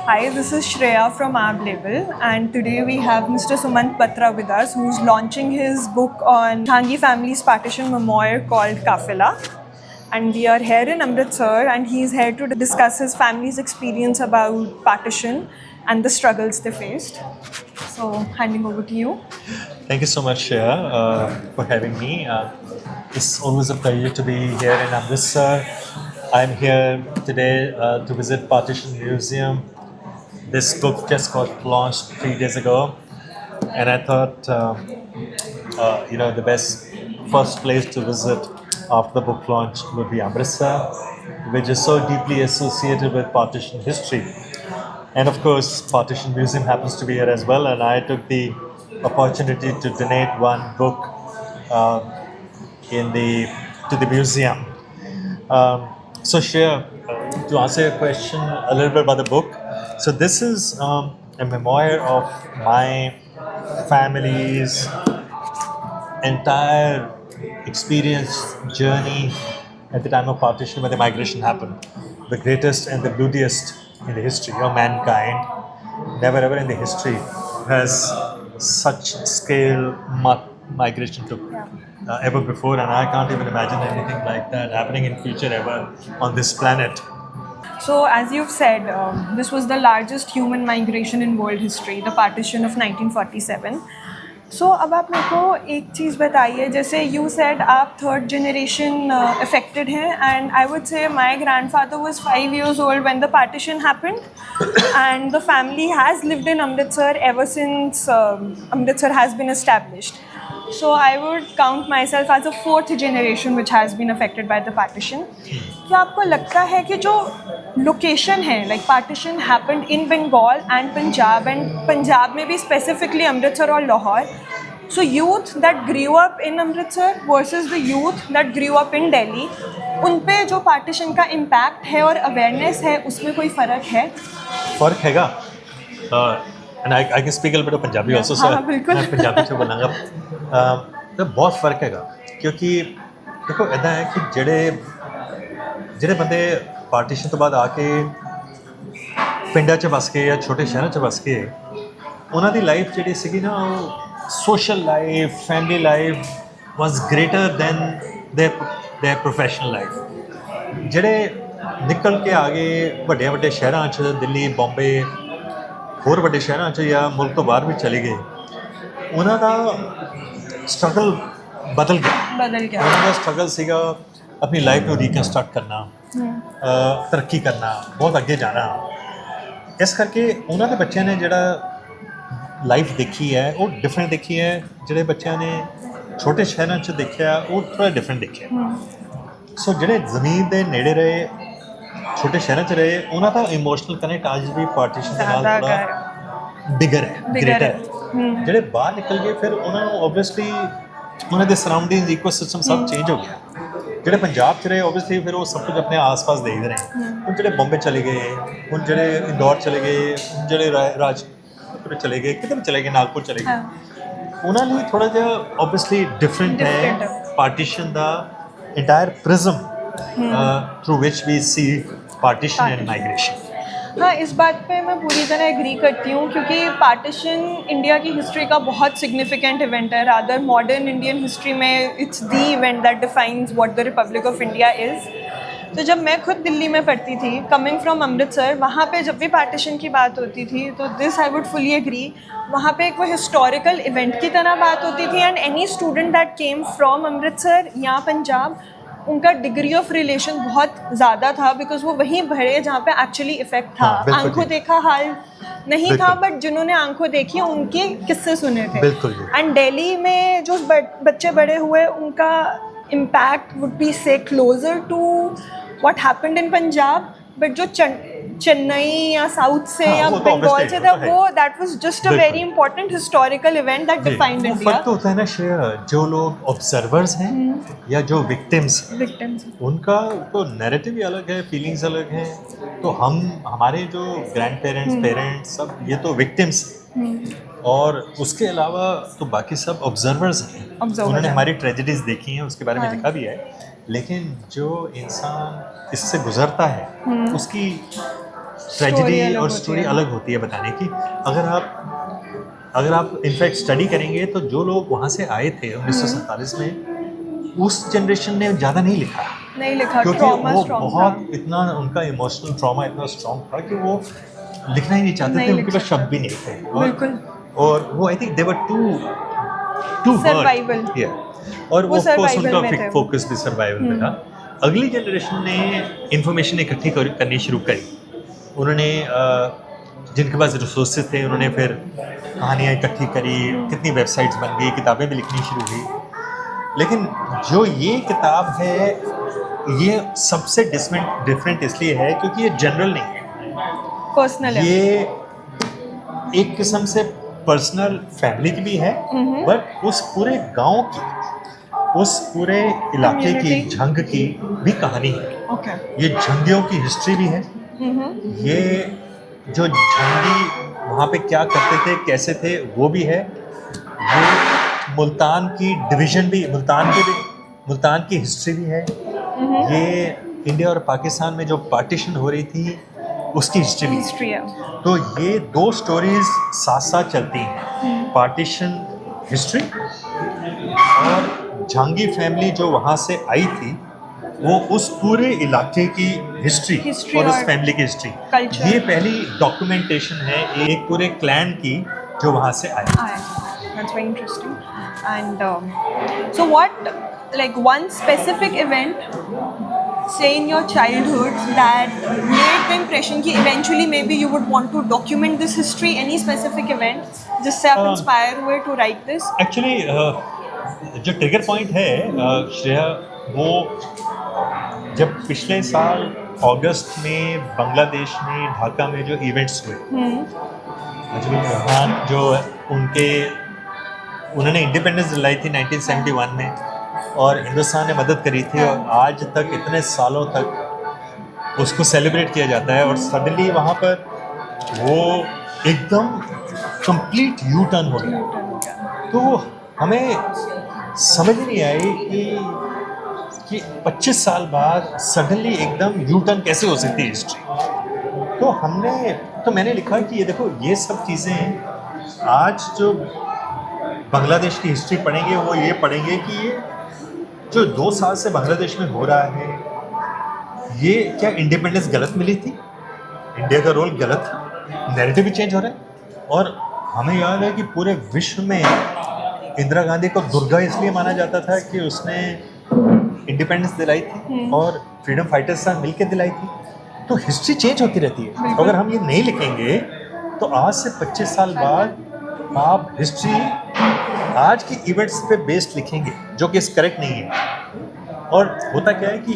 Hi, this is Shreya from Ab Label, and today we have Mr. Sumant Batra with us, who's launching his book on Thangi family's partition memoir called Kafila. And we are here in Amritsar, and he's here to discuss his family's experience about partition and the struggles they faced. So, handing over to you. Thank you so much, Shreya, for having me. It's always a pleasure to be here in Amritsar. I'm here today to visit Partition Museum. This book just got launched 3 days ago, and I thought, the best first place to visit after the book launch would be Amritsar, which is so deeply associated with partition history. And of course, Partition Museum happens to be here as well, and I took the opportunity to donate one book to the museum. So, Shreya, to answer your question a little bit about the book, so this is a memoir of my family's entire experience, journey at the time of partition when the migration happened. The greatest and the bloodiest in the history of mankind. Never ever in the history has such scale migration took ever before, and I can't even imagine anything like that happening in future ever on this planet. So, as you've said, this was the largest human migration in world history, the partition of 1947. So, अब आप मेरे को एक चीज़ बताइए, जैसे you said आप third generation affected हैं, and I would say my grandfather was 5 years old when the partition happened, and the family has lived in Amritsar ever since Amritsar has been established. So I would count myself as a fourth generation which has been affected by the partition. क्या आपको लगता है कि जो location है, like partition happened in Bengal and Punjab में भी specifically Amritsar और Lahore. So youth that grew up in Amritsar versus the youth that grew up in Delhi, उन पे जो partition का impact है और awareness है, उसमें कोई फ़र्क है? फ़र्क हैगा. And I can speak a little bit of Punjabi also, so मैं पंजाबी ਚ बोलांगा. तो बहुत फ़र्क हैगा, क्योंकि देखो इदां है कि ਜਿਹੜੇ ਬੰਦੇ ਪਾਰਟੀਸ਼ਨ ਤੋਂ ਬਾਅਦ ਆ ਕੇ ਪਿੰਡਾਂ 'ਚ ਵਸ ਗਏ ਜਾਂ ਛੋਟੇ ਸ਼ਹਿਰਾਂ 'ਚ ਵਸ ਗਏ, ਉਹਨਾਂ ਦੀ ਲਾਈਫ ਜਿਹੜੀ ਸੀਗੀ ਨਾ, ਉਹ social life, family life was greater than their professional life. ਜਿਹੜੇ ਨਿਕਲ ਕੇ ਆ ਗਏ ਵੱਡੇ ਸ਼ਹਿਰਾਂ 'ਚ, ਦਿੱਲੀ, ਬੰਬੇ, ਹੋਰ ਵੱਡੇ ਸ਼ਹਿਰਾਂ 'ਚ ਜਾਂ ਮੁਲਕ ਤੋਂ ਬਾਹਰ ਵੀ ਚਲੇ ਗਏ, ਉਹਨਾਂ ਦਾ ਸਟਰਗਲ ਬਦਲ ਗਿਆ. ਉਹਨਾਂ ਦਾ ਸਟਰਗਲ ਸੀਗਾ ਆਪਣੀ ਲਾਈਫ ਨੂੰ ਰੀਕਨਸਟਰਕਟ ਕਰਨਾ, ਤਰੱਕੀ ਕਰਨਾ, ਬਹੁਤ ਅੱਗੇ ਜਾਣਾ. ਇਸ ਕਰਕੇ ਉਹਨਾਂ ਦੇ ਬੱਚਿਆਂ ਨੇ ਜਿਹੜਾ ਲਾਈਫ ਦੇਖੀ ਹੈ ਉਹ ਡਿਫਰੈਂਟ ਦੇਖੀ ਹੈ. ਜਿਹੜੇ ਬੱਚਿਆਂ ਨੇ ਛੋਟੇ ਸ਼ਹਿਰਾਂ 'ਚ ਦੇਖਿਆ ਉਹ ਥੋੜ੍ਹਾ ਡਿਫਰੈਂਟ ਦੇਖਿਆ. ਸੋ ਜਿਹੜੇ ਜ਼ਮੀਨ ਦੇ ਨੇੜੇ ਰਹੇ, ਛੋਟੇ ਸ਼ਹਿਰਾਂ 'ਚ ਰਹੇ, ਉਹਨਾਂ ਦਾ ਇਮੋਸ਼ਨਲ ਕਨੈਕਟ ਅੱਜ ਵੀ ਪਾਰਟੀਸ਼ਨ ਦੇ ਨਾਲ ਥੋੜ੍ਹਾ ਬਿਗਰ ਹੈ, ਗ੍ਰੇਟਰ ਹੈ. ਜਿਹੜੇ ਬਾਹਰ ਨਿਕਲ ਗਏ ਫਿਰ ਉਹਨਾਂ ਨੂੰ ਓਬਵੀਅਸਲੀ ਉਹਨਾਂ ਦੇ ਸਰਾਊਂਡਿੰਗਸ, ਇਕੋਸਿਸਟਮ ਸਭ ਚੇਂਜ ਹੋ ਗਿਆ. ਜਿਹੜੇ ਪੰਜਾਬ 'ਚ ਰਹੇ ਓਬਵੀਅਸਲੀ ਫਿਰ ਉਹ ਸਭ ਕੁਝ ਆਪਣੇ ਆਸ-ਪਾਸ ਦੇਖਦੇ ਰਹੇ. ਹੁਣ ਜਿਹੜੇ ਬੰਬੇ ਚਲੇ ਗਏ, ਹੁਣ ਜਿਹੜੇ ਇੰਦੌਰ ਚਲੇ ਗਏ, ਹੁਣ ਜਿਹੜੇ ਰਾਜਪੁਰ ਚਲੇ ਗਏ, ਕਿਤੇ ਵੀ ਚਲੇ ਗਏ, ਨਾਗਪੁਰ ਚਲੇ ਗਏ, ਉਹਨਾਂ ਲਈ ਥੋੜ੍ਹਾ ਜਿਹਾ ਓਬਵੀਅਸਲੀ ਡਿਫਰੈਂਟ ਹੈ ਪਾਰਟੀਸ਼ਨ ਦਾ entire prism through which we see partition and migration. हाँ, इस बात पे मैं पूरी तरह एग्री करती हूँ, क्योंकि पार्टीशन इंडिया की हिस्ट्री का बहुत सिग्निफिकेंट इवेंट है. रादर मॉडर्न इंडियन हिस्ट्री में it's the event that defines what the Republic of India is. तो जब मैं खुद दिल्ली में पढ़ती थी, कमिंग फ्रॉम अमृतसर, वहाँ पे जब भी पार्टीशन की बात होती थी तो this I would fully agree, वहाँ पे एक वो हिस्टोरिकल इवेंट की तरह बात होती थी. And any student that came from Amritsar या पंजाब, उनका डिग्री ऑफ रिलेशन बहुत ज़्यादा था, बिकॉज वो वहीं भरे जहाँ पे एक्चुअली इफेक्ट था. आंखों देखा हाल नहीं था, बट जिन्होंने आंखों देखी उनके किस्से सुने थे. एंड दिल्ली में जो बच्चे बड़े हुए, उनका impact would be say closer to what happened in Punjab. But जो चेन्नई या साउथ से या बंगाल से था, वो that was just a very important historical event that defined India. फर्क तो होता है ना श्रेया, जो लोग ऑब्जर्वर्स हैं या जो विक्टिम्स, उनका तो नैरेटिव ही अलग है, फीलिंग्स अलग हैं. तो हमारे जो ग्रैंड पेरेंट्स सब ये तो विक्टिम्स, और उसके अलावा तो बाकी सब ऑब्जर्वर्स हैं. उन्होंने हमारी ट्रेजेडीज देखी हैं, उसके बारे में लिखा भी है. लेकिन जो इंसान इससे गुजरता है, उसकी ट्रेजेडी अलग और होती स्टोरी है। अलग होती है बताने की। अगर आप इनफैक्ट स्टडी करेंगे तो जो लोग वहाँ से आए थे 1947 में, उस जनरेशन ने ज़्यादा नहीं लिखा, नहीं लिखा, क्योंकि ट्रॉमा वो स्ट्रॉन्ग बहुत था। इतना उनका इमोशनल ट्रॉमा इतना स्ट्रॉन्ग था कि वो लिखना ही नहीं चाहते नहीं थे, लिख उनके पास सकते। शब्द भी नहीं थे। बिल्कुल। और वो I think they were to Survival। और वो ऑफ कोर्स survival में थे उनका वो। फोकस भी सर्वाइवल पे था। अगली जनरेशन ने इंफॉर्मेशन इकट्ठी करनी शुरू करी। उन्होंने जिनके पास रिसोर्सेज थे उन्होंने फिर कहानियाँ इकट्ठी करी, कितनी वेबसाइट्स बन गई, किताबें भी लिखनी शुरू हुई। लेकिन जो ये किताब है ये सबसे डिफरेंट इसलिए है क्योंकि ये जनरल नहीं है, पर्सनल है। ये एक किस्म से पर्सनल फैमिली की भी है, बट उस पूरे गांव की, उस पूरे इलाके की, Community। झंग की भी कहानी है। ओके। ये झंगियों की हिस्ट्री भी है। ये जो झंगी वहाँ पे क्या करते थे, कैसे थे, वो भी है। ये मुल्तान की डिवीजन भी, मुल्तान की हिस्ट्री भी है। ये इंडिया और पाकिस्तान में जो पार्टीशन हो रही थी उसकी हिस्ट्री भी है। हिस्ट्री है। तो ये दो स्टोरीज साथ साथ चलती हैं, पार्टीशन हिस्ट्री और झांगी फैमिली जो वहाँ से आई थी वो उस पूरे इलाके की हिस्ट्री और उस फैमिली की हिस्ट्री, culture। ये पहली डॉक्यूमेंटेशन है एक पूरे क्लैन की जो वहाँ से आई। That's very interesting. And so what, like one specific event, say in your childhood, that made the impression कि eventually maybe you would want to document this history, any specific event जिससे आप inspire हुए to write this? Actually जो trigger point है श्रेया, वो जब पिछले साल अगस्त में बांग्लादेश में ढाका में जो इवेंट्स हुए, अजमेर रहमान जो उन्होंने इंडिपेंडेंस दिलाई थी 1971 में और हिंदुस्तान ने मदद करी थी और आज तक इतने सालों तक उसको सेलिब्रेट किया जाता है और सडनली वहाँ पर वो एकदम कंप्लीट यू टर्न हो गया। तो हमें समझ नहीं आई कि 25 साल बाद सडनली एकदम यू टर्न कैसे हो सकती है हिस्ट्री। तो मैंने लिखा कि ये देखो, ये सब चीज़ें आज जो बांग्लादेश की हिस्ट्री पढ़ेंगे वो ये पढ़ेंगे कि ये जो 2 साल से बांग्लादेश में हो रहा है, ये क्या इंडिपेंडेंस गलत मिली थी, इंडिया का रोल गलत था, नैरेटिव भी चेंज हो रहा है। और हमें याद है कि पूरे विश्व में इंदिरा गांधी को दुर्गा इसलिए माना जाता था कि उसने इंडिपेंडेंस दिलाई थी और फ्रीडम फाइटर्स साथ मिलकर दिलाई थी। तो हिस्ट्री चेंज होती रहती है। अगर हम ये नहीं लिखेंगे तो आज से 25 साल बाद आप हिस्ट्री आज की इवेंट्स पे बेस्ड लिखेंगे जो कि करेक्ट नहीं है। और होता क्या है कि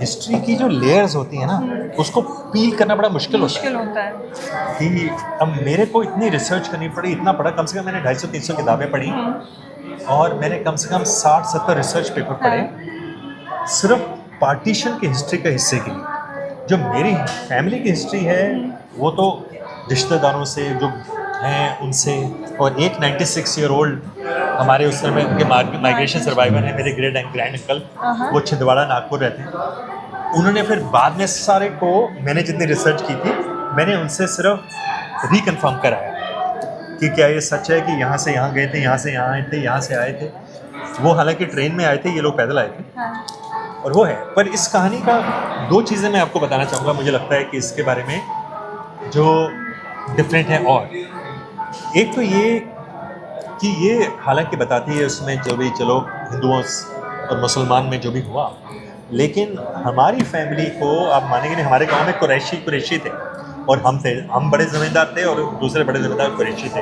हिस्ट्री की जो लेयर्स होती हैं ना, उसको पील करना बड़ा मुश्किल होता है कि अब मेरे को इतनी रिसर्च करनी पड़ी, इतना पढ़ा, कम से कम मैंने 250-300 किताबें पढ़ी और मैंने कम से कम 60-70 रिसर्च पेपर पढ़े सिर्फ पार्टीशन की हिस्ट्री के हिस्से के लिए। जो मेरी फैमिली की हिस्ट्री है वो तो रिश्तेदारों से जो हैं उनसे, और एक 96 ईयर ओल्ड हमारे उस समय उनके माइग्रेशन सर्वाइवर हैं, मेरे ग्रेट एंड ग्रैंड अंकल, वो छिंदवाड़ा नागपुर रहते हैं। उन्होंने फिर बाद में सारे को, मैंने जितनी रिसर्च की थी मैंने उनसे सिर्फ रिकन्फर्म कराया कि क्या ये सच है कि यहाँ से यहाँ गए थे, यहाँ से यहाँ आए थे, यहाँ से आए थे। वो हालांकि ट्रेन में आए थे, ये लोग पैदल आए थे। और वो है। पर इस कहानी का 2 चीज़ें मैं आपको बताना चाहूँगा, मुझे लगता है कि इसके बारे में जो डिफरेंट है। और एक तो ये कि ये हालांकि बताती है उसमें जो भी, चलो हिंदुओं और मुसलमान में जो भी हुआ, लेकिन हमारी फैमिली को आप मानेंगे नहीं, हमारे गांव में कुरैशी थे और हम बड़े ज़मींदार थे और दूसरे बड़े ज़मींदार कुरैशी थे।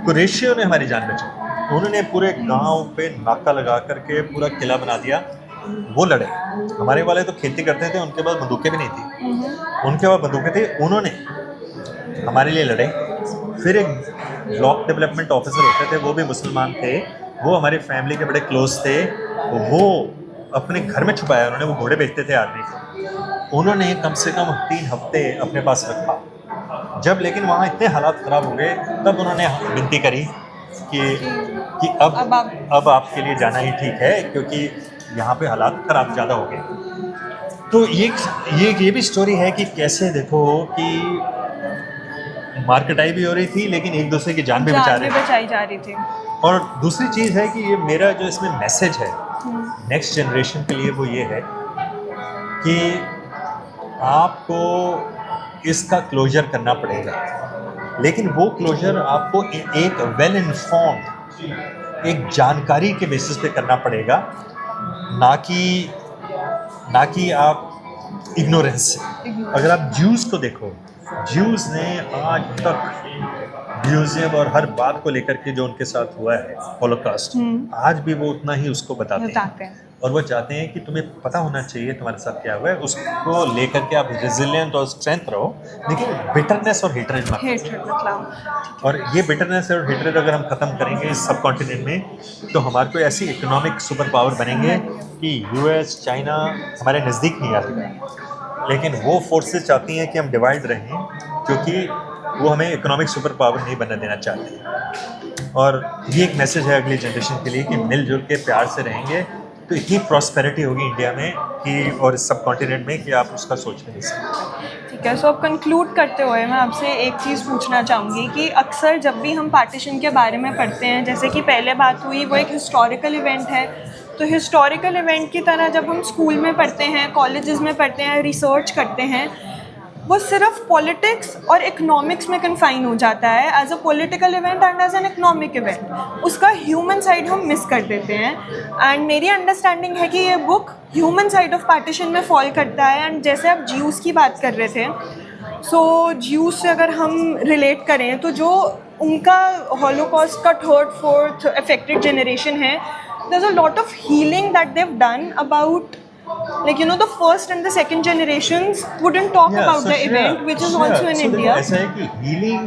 कुरैशियों ने हमारी जान बचाई, उन्होंने पूरे गांव पे नाका लगा करके पूरा किला बना दिया। वो लड़े, हमारे वाले तो खेती करते थे, उनके पास बंदूकें भी नहीं थी, उनके पास बंदूकें थी, उन्होंने हमारे लिए लड़े। फिर एक ब्लॉक डेवलपमेंट ऑफिसर होते थे, वो भी मुसलमान थे, वो हमारी फैमिली के बड़े क्लोज थे, वो अपने घर में छुपाया उन्होंने, वो घोड़े बेचते थे आदमी को, उन्होंने कम से कम 3 हफ्ते अपने पास रखा। जब लेकिन वहाँ इतने हालात ख़राब हो गए तब उन्होंने विनती करी कि अब आपके लिए जाना ही ठीक है, क्योंकि यहाँ पे हालात ख़राब ज़्यादा हो गए। तो ये भी स्टोरी है कि कैसे देखो कि मार्केटाई भी हो रही थी लेकिन एक दूसरे की जान भी बचा रहे थे। बचाई जा रही थी। और दूसरी चीज़ है कि ये मेरा जो इसमें मैसेज है नेक्स्ट जनरेशन के लिए वो ये है कि आपको इसका क्लोजर करना पड़ेगा, लेकिन वो क्लोजर आपको एक वेल इन्फॉर्म्ड एक जानकारी के बेसिस पे करना पड़ेगा, ना कि आप इग्नोरेंस से। अगर आप ज्यूज़ को देखो, ज्यूज़ ने आज तक म्यूजियम और हर बात को लेकर के जो उनके साथ हुआ है हॉलोकॉस्ट, आज भी वो उतना ही उसको बताते हैं और वो चाहते हैं कि तुम्हें पता होना चाहिए तुम्हारे साथ क्या हुआ है, उसको लेकर के आप रेजिलिएंट और स्ट्रेंथ रहो, लेकिन बिटरनेस और हेटरेड मत। और ये बिटरनेस और हेटरेड अगर हम ख़त्म करेंगे इस सब कॉन्टिनेंट में, तो हमारे को ऐसी इकोनॉमिक सुपर पावर बनेंगे कि यूएस चाइना हमारे नज़दीक नहीं आएगा, लेकिन वो फोर्सेस चाहती हैं कि हम डिवाइड रहें क्योंकि वो हमें इकोनॉमिक सुपर पावर नहीं बनने देना चाहते। और ये एक मैसेज है अगली जनरेशन के लिए कि मिलजुल के प्यार से रहेंगे तो इतनी प्रॉस्पेरिटी होगी इंडिया में कि और इस सब कॉन्टिनेंट में कि आप उसका सोच नहीं सकते। ठीक है, सो अब कंक्लूड करते हुए मैं आपसे एक चीज़ पूछना चाहूँगी कि अक्सर जब भी हम पार्टीशन के बारे में पढ़ते हैं, जैसे कि पहले बात हुई वो एक हिस्टोरिकल इवेंट है, तो हिस्टोरिकल इवेंट की तरह जब हम स्कूल में पढ़ते हैं, कॉलेजेस में पढ़ते हैं, रिसर्च करते हैं, वो सिर्फ पॉलिटिक्स और इकोनॉमिक्स में कन्फाइन हो जाता है as a political event and as an economic event. उसका ह्यूमन साइड हम मिस कर देते हैं। एंड मेरी अंडरस्टैंडिंग है कि ये book human side of partition में फॉल करता है। एंड जैसे आप ज्यूज़ की बात कर रहे थे, सो ज्यूज़ से अगर हम रिलेट करें तो जो उनका हॉलोकॉस्ट का थर्ड फोर्थ अफेक्टेड जनरेशन है, there's a lot of healing that they've done about, like, you know, the first and the second generations wouldn't talk about the event, which is also in India. ऐसा है कि healing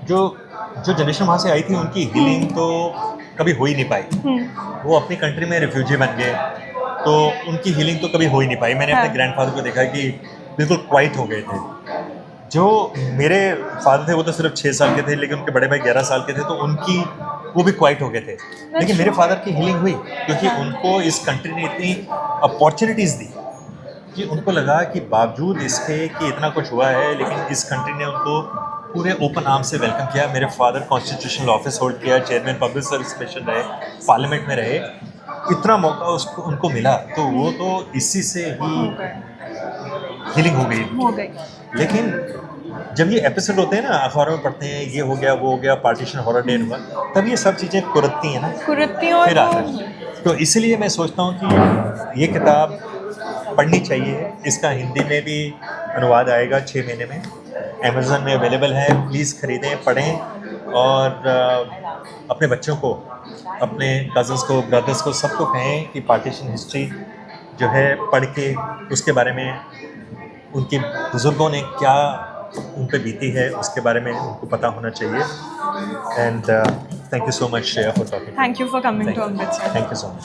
जो generation वहाँ से आई थी उनकी healing तो कभी हो ही नहीं पाई। वो अपनी कंट्री में रिफ्यूजी बन गए, तो उनकी हीलिंग तो कभी हो ही नहीं पाई। मैंने अपने ग्रैंडफादर को देखा कि बिल्कुल क्वाइट हो गए थे। जो मेरे फादर थे वो तो सिर्फ 6 साल के थे, लेकिन उनके बड़े भाई 11 साल के थे, तो उनकी वो भी क्वाइट हो गए थे। लेकिन मेरे फादर की हीलिंग हुई क्योंकि उनको इस कंट्री ने इतनी अपॉर्चुनिटीज़ दी कि उनको लगा कि बावजूद इसके कि इतना कुछ हुआ है, लेकिन इस कंट्री ने उनको पूरे ओपन आर्म से वेलकम किया। मेरे फादर कॉन्स्टिट्यूशनल ऑफिस होल्ड किया, चेयरमैन पब्लिक सर्विस कमीशन रहे, पार्लियामेंट में रहे, इतना मौका उनको मिला, तो वो तो इसी से ही हीलिंग हो गई। लेकिन जब ये एपिसोड होते हैं ना, अखबारों में पढ़ते हैं ये हो गया वो हो गया, पार्टीशन हॉरर डे हुआ, तब ये सब चीज़ें कुरत्ती हैं ना, फिर आता है। तो इसलिए मैं सोचता हूँ कि ये किताब पढ़नी चाहिए। इसका हिंदी में भी अनुवाद आएगा 6 महीने में, अमेज़न में अवेलेबल है, प्लीज़ ख़रीदें, पढ़ें और अपने बच्चों को, अपने कज़न्स को, ब्रदर्स को, सबको कहें कि पार्टीशन हिस्ट्री जो है पढ़ के उसके बारे में, उनके बुज़ुर्गों ने क्या उन पे बीती है उसके बारे में उनको पता होना चाहिए। And thank you so much Shreya for talking. Thank you for coming to Amritsar. Thank you so much.